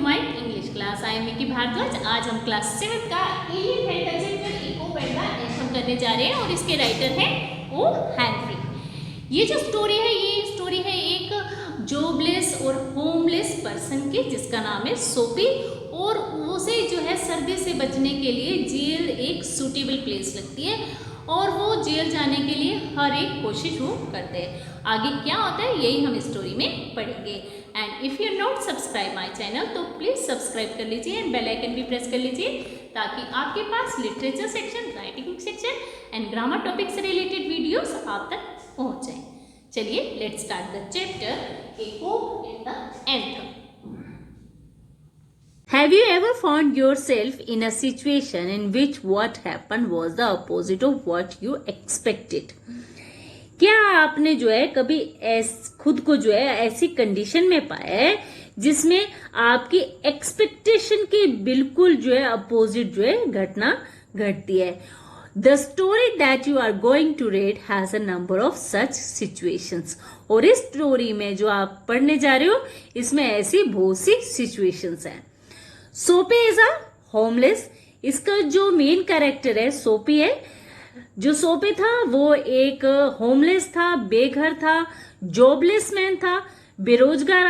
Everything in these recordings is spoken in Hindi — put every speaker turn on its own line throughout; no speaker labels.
My English class. I am Vicky Bhardwaj. आज हम क्लास 7 का एलिफेंट का चैप्टर इको पैंडा हम करने जा रहे हैं और इसके राइटर हैं ओ हेनरी। ये जो स्टोरी है ये स्टोरी है एक जॉबलेस और होमलेस पर्सन की, जिसका नाम है सोपी, और उसे जो है सर्दी से बचने के लिए जेल एक सूटेबल प्लेस लगती है और वो जेल जाने के लिए हर एक कोशिश वो करते हैं। आगे क्या होता है यही हम स्टोरी में पढ़ेंगे। And if you not subscribe my channel तो प्लीज़ सब्सक्राइब कर लीजिए एंड बेल आइकन भी प्रेस कर लीजिए ताकि आपके पास literature section, writing section and grammar topic से रिलेटेड वीडियोस आप तक पहुंच जाएं। चलिए let's start the chapter a cop and the anthem. Have you ever found yourself in a situation in which what happened was the opposite of what you expected? क्या आपने जो है कभी खुद को जो है ऐसी कंडीशन में पाया है जिसमें आपकी एक्सपेक्टेशन के बिल्कुल जो है अपोजिट जो है घटना घटती है? The story that you are going to read has a number of such situations. और इस स्टोरी में जो आप पढ़ने जा रहे हो इसमें ऐसी बहुत सी सिचुएशंस हैं। सोपी इज अ होमलेस। इसका जो मेन कैरेक्टर है सोपी है। जो सोपी था वो एक होमलेस था, बेघर था, जॉबलेस मैन था, बेरोजगार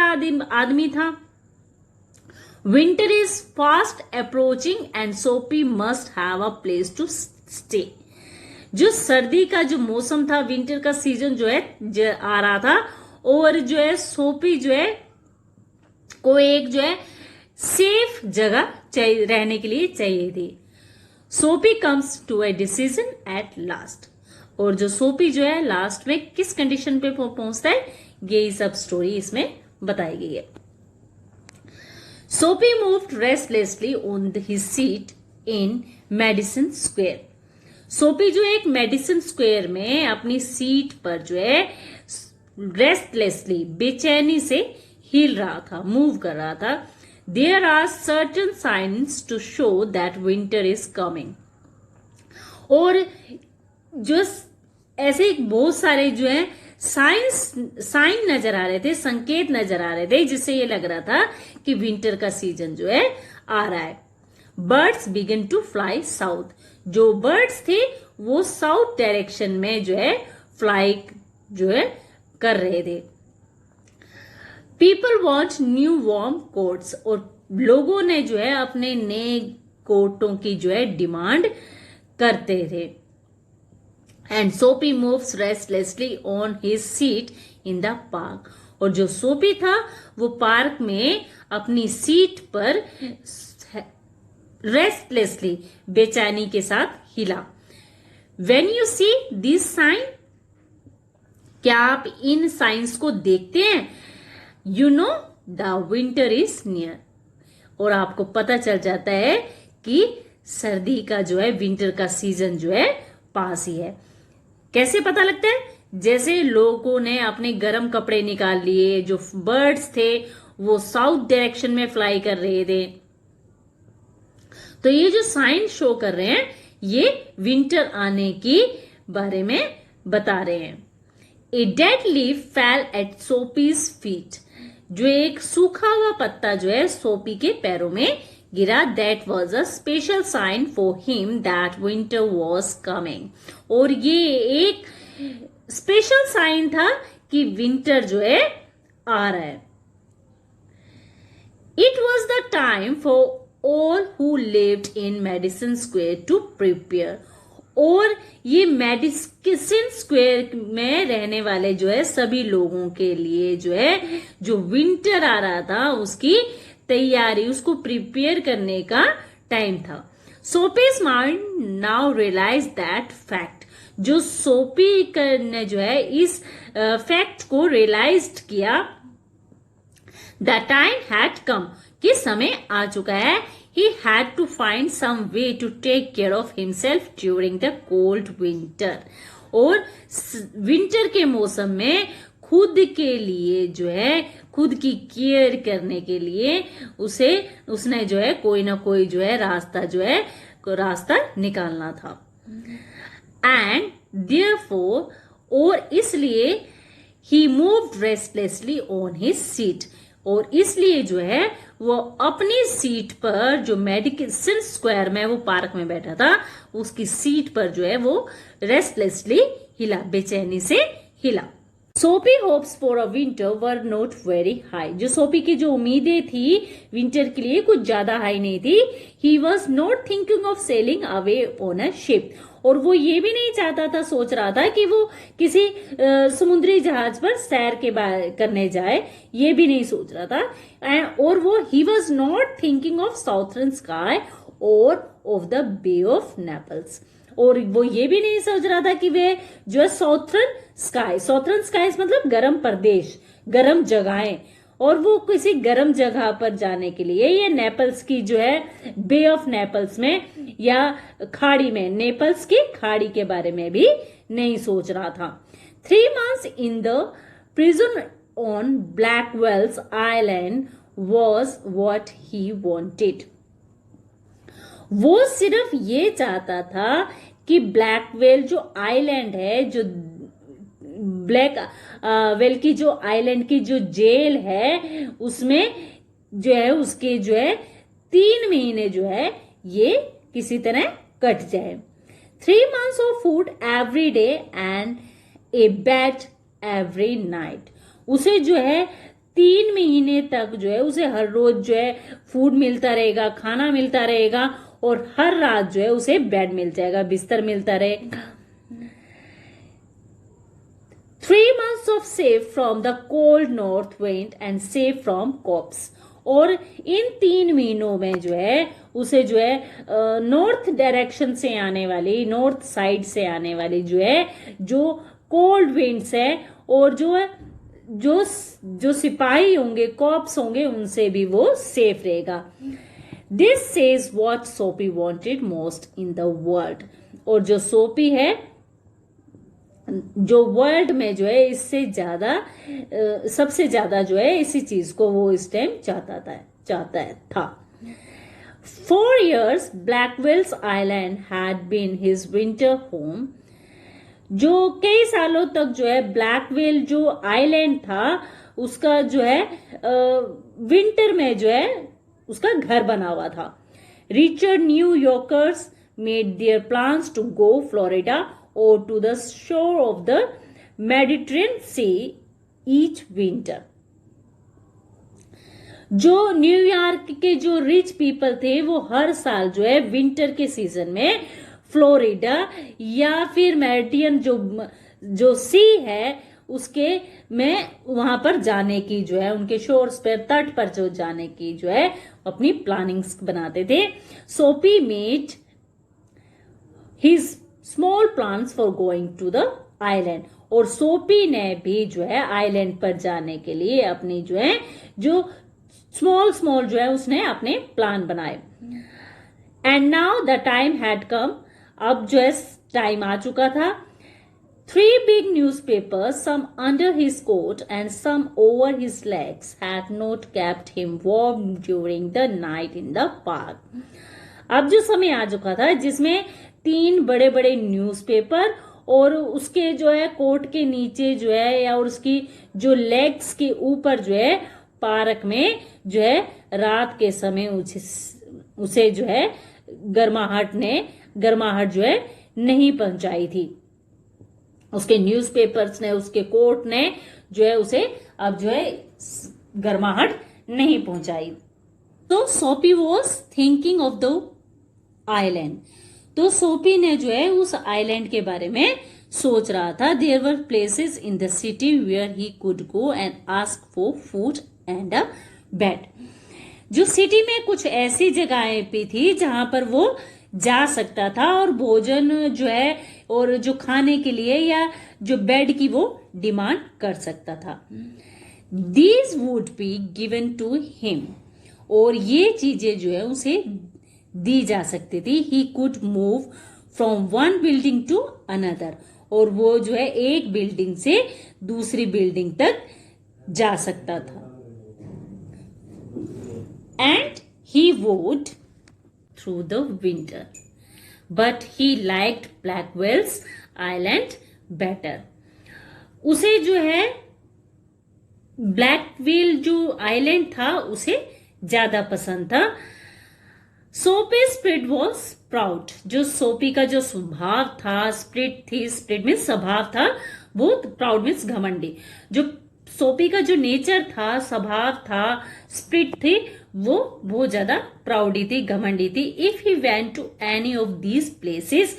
आदमी था। Winter is fast approaching and Soapy must have a place to stay. जो सर्दी का जो मौसम था, विंटर का सीजन जो है आ रहा था और जो है सोपी जो है को एक जो है सेफ जगह चाहिए रहने के लिए चाहिए थी। Soapy comes to a decision at last. और जो सोपी जो है लास्ट में किस कंडीशन पे पहुंचता है ये सब स्टोरी इसमें बताई गई है। सोपी moved restlessly on his seat in Madison square. सोपी जो एक मेडिसिन स्क्वायर में अपनी सीट पर जो है रेस्टलेसली बेचैनी से हिल रहा था, मूव कर रहा था। There are certain signs to show that winter is coming. और जो ऐसे बहुत सारे जो है साइन नजर आ रहे थे, संकेत नजर आ रहे थे जिससे ये लग रहा था कि विंटर का सीजन जो है आ रहा है। Birds begin to fly south. जो बर्ड्स थे वो साउथ डायरेक्शन में जो है फ्लाई जो है कर रहे थे। People want new warm quotes. और लोगों ने जो है अपने नए कोटों की जो है डिमांड करते थे। एंड सोपी moves restlessly on his seat in the park. और जो सोपी था वो पार्क में अपनी सीट पर रेस्टलेसली बेचैनी के साथ हिला। When you see this sign, क्या आप इन साइंस को देखते हैं? You know the winter is near. और आपको पता चल जाता है कि सर्दी का जो है विंटर का सीजन जो है पास ही है। कैसे पता लगता है? जैसे लोगों ने अपने गर्म कपड़े निकाल लिए, जो बर्ड्स थे वो साउथ डायरेक्शन में फ्लाई कर रहे थे। तो ये जो साइन शो कर रहे हैं ये विंटर आने की बारे में बता रहे हैं। A dead leaf fell at Soapy's feet. जो एक सूखा हुआ पत्ता जो है सोपी के पैरों में गिरा। That was a special sign for him that winter was coming. और ये एक स्पेशल साइन था कि विंटर जो है आ रहा है। It was the time for all who lived in Madison square to prepare. और ये मेडिसिन स्क्वायर में रहने वाले जो है सभी लोगों के लिए जो है जो विंटर आ रहा था उसकी तैयारी, उसको प्रिपेयर करने का टाइम था। Soapy's mind now realize that fact. जो सोपी ने जो है इस फैक्ट को रियलाइज किया, द टाइम हैड कम, कि समय आ चुका है। He had to find some way to take care of himself during the cold winter. और विंटर के मौसम में खुद के लिए जो है खुद की केयर करने के लिए उसने जो है कोई ना कोई जो है रास्ता निकालना था। एंड therefore, और इसलिए he moved restlessly on his seat। और इसलिए जो है वो अपनी सीट पर, जो मेडिसन स्क्वायर में वो पार्क में बैठा था, उसकी सीट पर जो है वो रेस्टलेसली हिला, बेचैनी से हिला। सोपी hopes for a winter were not very high. जो सोपी की जो उम्मीदें थी विंटर के लिए कुछ ज्यादा हाई नहीं थी। ही was not thinking of selling away on a ship. और वो ये भी नहीं चाहता था, सोच रहा था कि वो किसी समुद्री जहाज पर सैर करने जाए, ये भी नहीं सोच रहा था। और वो he was not thinking of southern sky और of the bay of Naples. और वो ये भी नहीं सोच रहा था कि वे जो है साउथर्न स्काइज मतलब गर्म प्रदेश, गर्म जगहें, और वो किसी गर्म जगह पर जाने के लिए ये नेपल्स की जो है बे ऑफ नेपल्स में या खाड़ी में, नेपल्स की खाड़ी के बारे में भी नहीं सोच रहा था। 3 months in the prison on Blackwell's Island was what he wanted. वो सिर्फ ये चाहता था कि ब्लैकवेल जो आइलैंड है, जो ब्लैक वेल की जो आइलैंड की जो जेल है, उसमें जो है उसके जो है 3 महीने जो है ये किसी तरह कट जाए। 3 months of food every day and A bed every night. उसे जो है 3 महीने तक जो है उसे हर रोज जो है फूड मिलता रहेगा, खाना मिलता रहेगा, और हर रात जो है उसे बेड मिल जाएगा, बिस्तर मिलता रहेगा। 3 months of safe from the cold north wind and safe from cops। और इन 3 महीनों में जो है उसे जो है नॉर्थ डायरेक्शन से आने वाली, नॉर्थ साइड से आने वाली जो है जो कोल्ड विंड्स है, और जो सिपाही होंगे, कॉप्स होंगे, उनसे भी वो सेफ रहेगा। दिस सेज व्हाट सोपी wanted most in the world. और जो सोपी है, जो वर्ल्ड में जो है इससे ज्यादा, सबसे ज्यादा जो है इसी चीज को वो इस टाइम चाहता था। 4 years Blackwell's Island had been his winter home. जो कई सालों तक जो है ब्लैकवेल जो आइलैंड था उसका जो है विंटर में जो है उसका घर बना हुआ था। Rich New Yorkers made their plans to go Florida or to the shore of the Mediterranean Sea each winter। जो न्यूयॉर्क के जो रिच पीपल थे वो हर साल जो है विंटर के सीजन में फ्लोरिडा या फिर मेडिटेरियन जो सी है उसके में वहां पर जाने की जो है, उनके शोर्स पर, तट पर जो जाने की जो है अपनी प्लानिंग्स बनाते थे। Soapy made his small plans for going to the island. और सोपी ने भी जो है आइलैंड पर जाने के लिए अपनी जो है जो स्मॉल जो है उसने अपने प्लान बनाए। And now the time had come. अब जो है टाइम आ चुका था। 3 big newspapers, some under his coat and some over his legs, had not kept him warm during the night in the park। अब जो समय आ चुका था जिसमें 3 बड़े बड़े न्यूज़पेपर और उसके जो है कोट के नीचे जो है या और उसकी जो लेग्स के ऊपर जो है पार्क में जो है रात के समय उसे जो है गर्माहट जो है नहीं पहुंचाई थी। उसके न्यूज़पेपर्स ने, उसके कोट ने जो है उसे अब जो है गर्माहट नहीं पहुंचाई। तो सोपी was thinking of the island. तो सोपी ने जो है उस आइलैंड के बारे में सोच रहा था। There were places in the city where he could go and ask for food and a bed. जो सिटी में कुछ ऐसी जगहें भी थी जहां पर वो जा सकता था और भोजन जो है और जो खाने के लिए या जो बेड की वो डिमांड कर सकता था। These would be given to him. और ये चीजें जो है उसे दी जा सकती थी। He could move from one building to another. और वो जो है एक बिल्डिंग से दूसरी बिल्डिंग तक जा सकता था। And he would through the winter but he liked Blackwell's Island better. उसे जो है ब्लैक व्हेल जो आइलैंड था उसे ज्यादा पसंद था। सोपी स्प्रिट वॉज प्राउड, जो सोपी का जो स्वभाव था, स्प्रिट थी, स्प्रिट में स्वभाव था, वो प्राउड मीन्स घमंडी। जो सोपी का जो नेचर था, स्वभाव था, स्प्रिट थी, वो बहुत ज्यादा प्राउडी थी, घमंडी थी। If he went to any of these places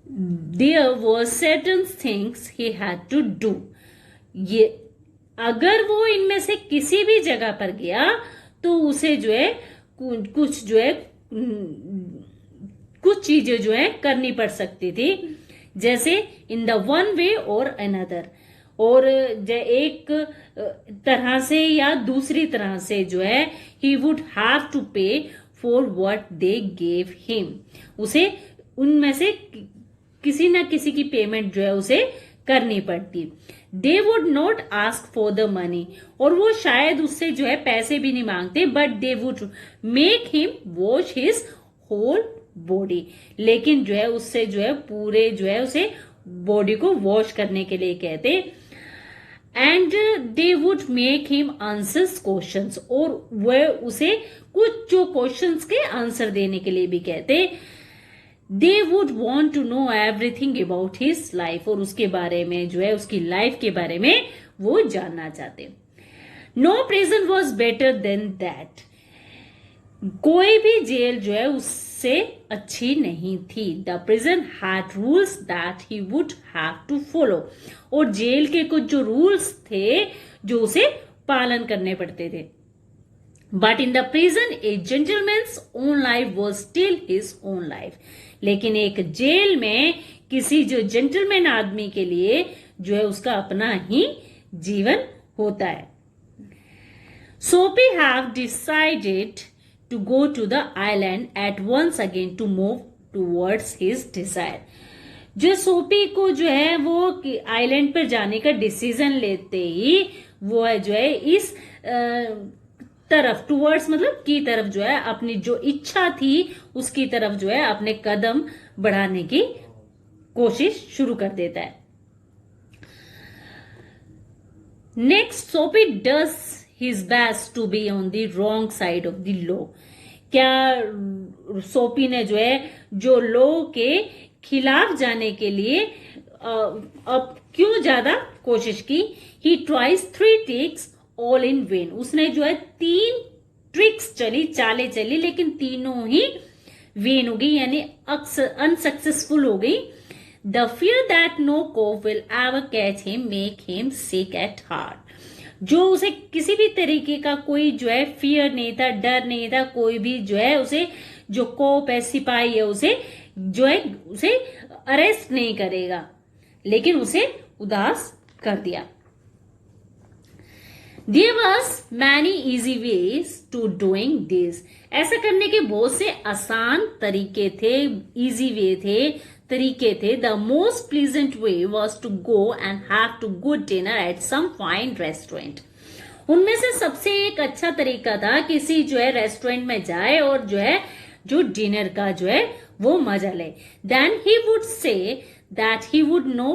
there were certain things he had to do. ये अगर वो इनमें से किसी भी जगह पर गया तो उसे जो है कुछ जो है कुछ चीजें जो है करनी पड़ सकती थी, जैसे इन द वन वे और अनदर, और एक तरह से या दूसरी तरह से जो है ही वुड हैव टू पे for what they gave him. उसे उनमें से किसी ना किसी की पेमेंट जो है उसे करनी पड़ती। They would not ask for the money, और वो शायद उससे जो है पैसे भी नहीं मांगते, but they would make him wash his whole body, लेकिन जो है उससे जो है पूरे जो है उसे बॉडी को वॉश करने के लिए कहते। And they would make him answers questions, और वह उसे कुछ जो क्वेश्चंस के आंसर देने के लिए भी कहते। They would want to know everything about his life, और उसके बारे में जो है उसकी लाइफ के बारे में वो जानना चाहते। No prison was better than that, कोई भी जेल जो है उससे अच्छी नहीं थी। The prison had rules that he would have to follow, और जेल के कुछ जो रूल्स थे जो उसे पालन करने पड़ते थे। But in the prison A gentleman's own life was still his own life, लेकिन एक जेल में किसी जो जेंटलमैन आदमी के लिए जो है उसका अपना ही जीवन होता है। Soapy have decided to go to the island at once again to move towards his desire. जो सोपी को जो है वो आइलैंड पर जाने का डिसीजन लेते ही वो है जो है इस तरफ, टूवर्ड्स मतलब की तरफ जो है अपनी जो इच्छा थी उसकी तरफ जो है अपने कदम बढ़ाने की कोशिश शुरू कर देता है। Next, Soapy does his best to be on the wrong side of the law. क्या सोपी ने जो है जो लॉ के खिलाफ जाने के लिए अब क्यों ज्यादा कोशिश की। He tries 3 tricks all in when, उसने जो है 3 ट्रिक्स चली, चालें चली, लेकिन तीनों ही वेन हो गई, यानी अनसक्सेसफुल हो गई। The fear that no cop will ever catch him make him sick at heart, जो उसे किसी भी तरीके का कोई जो है फियर नहीं था, डर नहीं था, कोई भी जो है उसे जो कोप है, सिपाही है, उसे जो है उसे अरेस्ट नहीं करेगा, लेकिन उसे उदास कर दिया। There was many easy ways to doing this, ऐसा करने के बहुत से आसान तरीके थे, easy way थे, तरीके थे। The most pleasant way was to go and have to good dinner at some fine restaurant, उनमें से सबसे एक अच्छा तरीका था किसी जो है रेस्टोरेंट में जाए और जो है जो डिनर का जो है वो मजा ले। Then he would say that he would no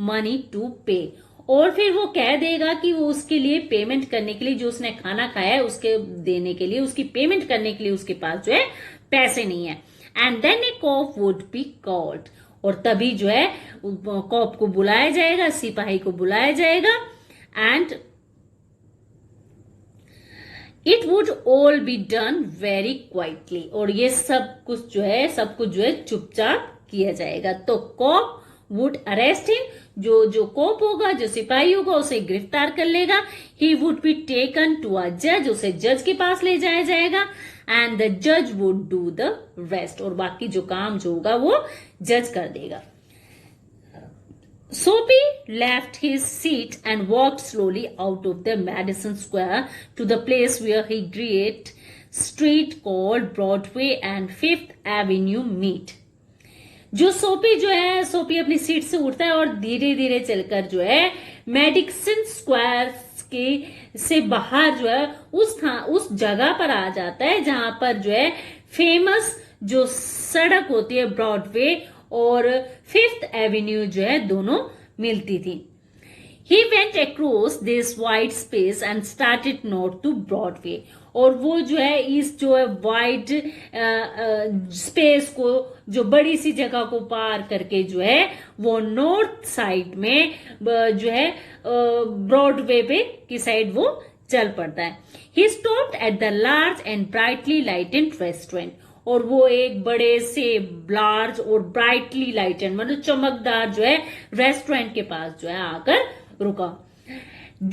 money to pay, और फिर वो कह देगा कि वो उसके लिए पेमेंट करने के लिए, जो उसने खाना खाया है उसके देने के लिए, उसकी पेमेंट करने के लिए उसके पास जो है पैसे नहीं है। And then a cop would be called, और तभी जो है कॉप को बुलाया जाएगा, सिपाही को बुलाया जाएगा। And it would all be done very quietly, और ये सब कुछ जो है चुपचाप किया जाएगा। तो कॉप वुड अरेस्ट हिम, जो कोप होगा, जो सिपाही होगा, उसे गिरफ्तार कर लेगा। He would be taken to a जज, उसे जज के पास ले जाया जाएगा। एंड द जज वुड डू द रेस्ट, और बाकी जो काम जो होगा वो जज कर देगा। Soapy left his seat and walked slowly out of the Madison Square to the place where he great street called Broadway and Fifth Avenue meet. जो सोपी अपनी सीट से उठता है और धीरे धीरे चलकर जो है मेडिसन स्क्वायर के से बाहर जो है उस जगह पर आ जाता है जहां पर जो है फेमस जो सड़क होती है ब्रॉडवे और फिफ्थ एवेन्यू जो है दोनों मिलती थी। He went across this wide space and started north to Broadway. और वो जो है इस जो है वाइड स्पेस को, जो बड़ी सी जगह को पार करके जो है वो नॉर्थ साइड में जो है ब्रॉडवे पे की साइड वो चल पड़ता है. He stopped at the large and brightly lighted restaurant. और वो एक बड़े से लार्ज और ब्राइटली लाइटेड मतलब चमकदार जो है रेस्टोरेंट के पास जो है आकर रुका.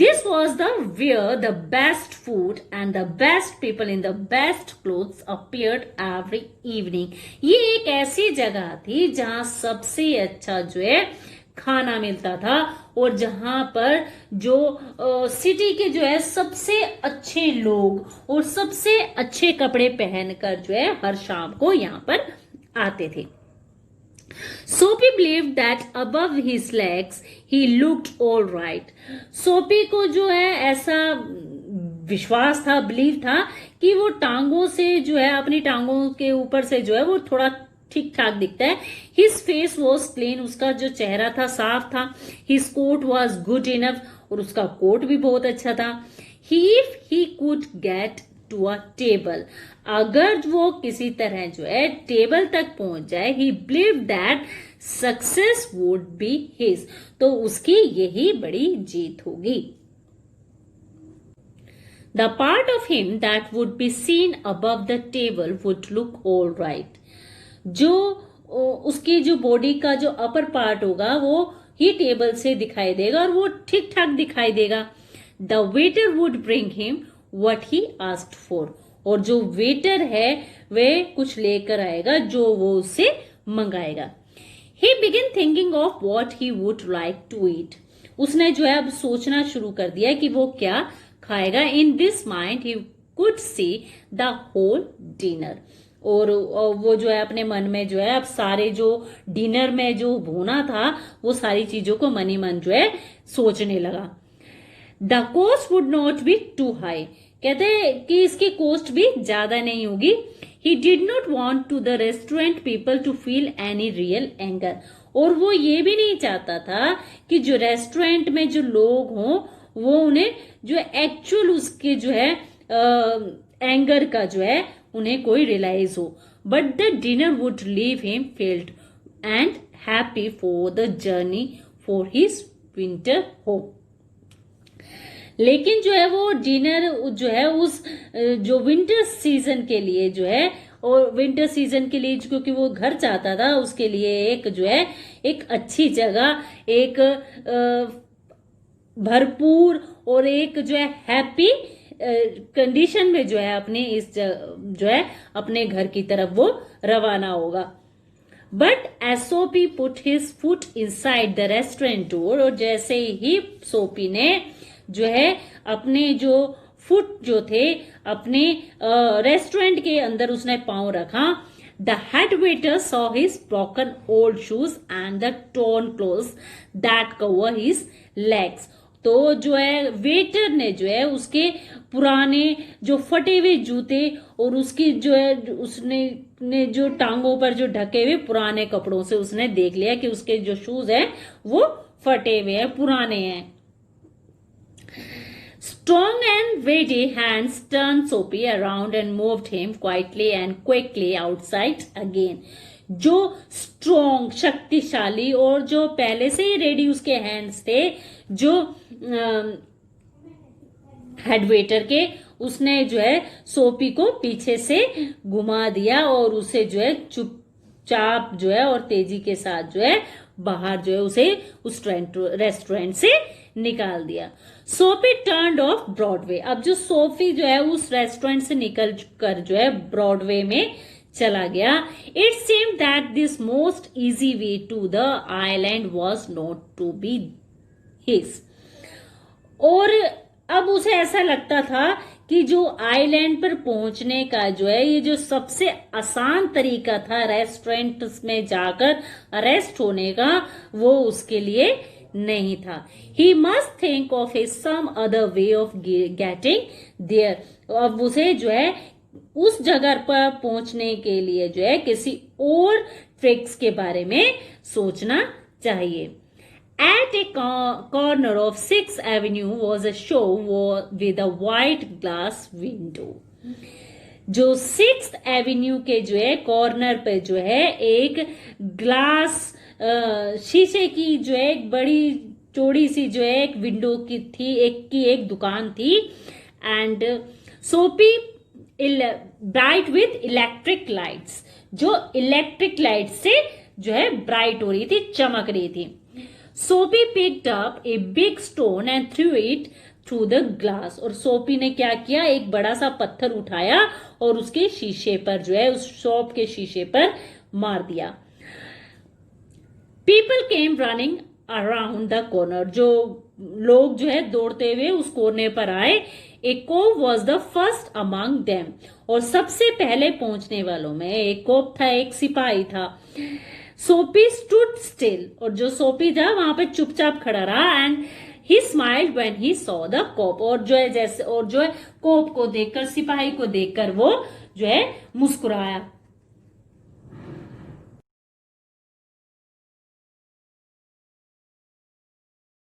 This was the where the best food and the best people in the best clothes appeared every evening. ये एक ऐसी जगह थी जहां सबसे अच्छा जो है खाना मिलता था और जहां पर जो सिटी के जो है सबसे अच्छे लोग और सबसे अच्छे कपड़े पहनकर जो है हर शाम को यहाँ पर आते थे. Soapy believed that above his legs he looked all right. सोपी को जो है ऐसा विश्वास था, बिलीव था कि वो टांगों से जो है अपनी टांगों के ऊपर से जो है वो थोड़ा ठीक ठाक दिखता है. His face was clean, उसका जो चेहरा था साफ था. His coat was good enough, और उसका कोट भी बहुत अच्छा था. If he could get to a table, अगर वो किसी तरह जो है टेबल तक पहुंच जाए, he believed that success would be his, तो उसकी यही बड़ी जीत होगी. The part of him that would be seen above the table would look all right. जो उसकी जो बॉडी का जो अपर पार्ट होगा वो ही टेबल से दिखाई देगा और वो ठीक ठाक दिखाई देगा. The waiter would bring him what he asked for, और जो वेटर है वे कुछ लेकर आएगा जो वो उससे मंगाएगा. He began thinking of what he would like to eat. उसने जो है अब सोचना शुरू कर दिया कि वो क्या खाएगा. In this mind he could see the whole dinner. और वो जो है अपने मन में जो है अब सारे जो डिनर में जो होना था वो सारी चीजों को मन ही मन जो है सोचने लगा. The cost would not be too high, कहते हैं कि इसकी कॉस्ट भी ज्यादा नहीं होगी. He did not want to the restaurant people to feel any real anger, और वो ये भी नहीं चाहता था कि जो रेस्टोरेंट में जो लोग हों वो उन्हें जो एक्चुअल उसके जो है एंगर का जो है उन्हें कोई रियलाइज हो. But the dinner would leave him field and happy for the journey for his winter home. लेकिन जो है वो डिनर जो है उस जो विंटर सीजन के लिए जो है, और विंटर सीजन के लिए क्योंकि वो घर चाहता था उसके लिए एक जो है एक अच्छी जगह, एक भरपूर और एक जो है हैप्पी कंडीशन में जो है अपने इस जो है अपने घर की तरफ वो रवाना होगा. बट एज सोपी put his foot inside the restaurant door, और जैसे ही सोपी ने जो है अपने जो फुट जो थे अपने रेस्टोरेंट के अंदर उसने पांव रखा, the head waiter saw his broken old shoes and the torn clothes that cover his legs. तो जो है वेटर ने जो है उसके पुराने जो फटे हुए जूते और उसकी जो है उसने जो टांगों पर जो ढके हुए पुराने कपड़ों से उसने देख लिया कि उसके जो शूज हैं वो फटे हुए हैं, पुराने हैं. Strong and ready hands turned Soapy around and moved him quietly and quickly outside again. जो स्ट्रॉन्ग शक्तिशाली और जो पहले से ही रेडी उसके हैंड्स थे जो हेड वेटर के, उसने जो है सोपी को पीछे से घुमा दिया और उसे जो है चुपचाप जो है और तेजी के साथ जो है बाहर जो है उसे उस रेस्टोरेंट से निकाल दिया. Sophie turned of Broadway. अब जो सोफी जो है उस रेस्टोरेंट से निकल कर जो है ब्रॉडवे में चला गया. It seemed that this most easy way to the island was not to be his. और अब उसे ऐसा लगता था कि जो आइलैंड पर पहुंचने का जो है ये जो सबसे आसान तरीका था रेस्टोरेंट में जाकर अरेस्ट होने का, वो उसके लिए नहीं था. He must think of a some other way of getting there. अब उसे जो है उस जगह पर पहुंचने के लिए जो है किसी और ट्रिक्स के बारे में सोचना चाहिए. At a corner of 6th Avenue was a show with a white glass window. जो 6th एवेन्यू के जो है कॉर्नर पे जो है एक ग्लास शीशे की जो है एक बड़ी चौड़ी सी जो है एक विंडो की थी, एक दुकान थी. एंड सोपी ब्राइट विथ इलेक्ट्रिक लाइट्स, जो इलेक्ट्रिक लाइट से जो है ब्राइट हो रही थी, चमक रही थी. सोपी picked up a big stone and through it through the glass. और सोपी ने क्या किया, एक बड़ा सा पत्थर उठाया और उसके शीशे पर जो है, उस शॉप के शीशे पर मार दिया. People came running around the corner. जो लोग जो है दौड़ते हुए उस कोने पर आए. A cop was the first among them. और सबसे पहले पहुंचने वालों में एक कोप था, एक सिपाही था. सोपी स्टूड स्टिल. और जो सोपी था वहां पे चुपचाप खड़ा रहा. And he smiled when he saw the cop. और जो है जैसे, और जो है कोप को देखकर, सिपाही को देखकर वो जो है मुस्कुराया.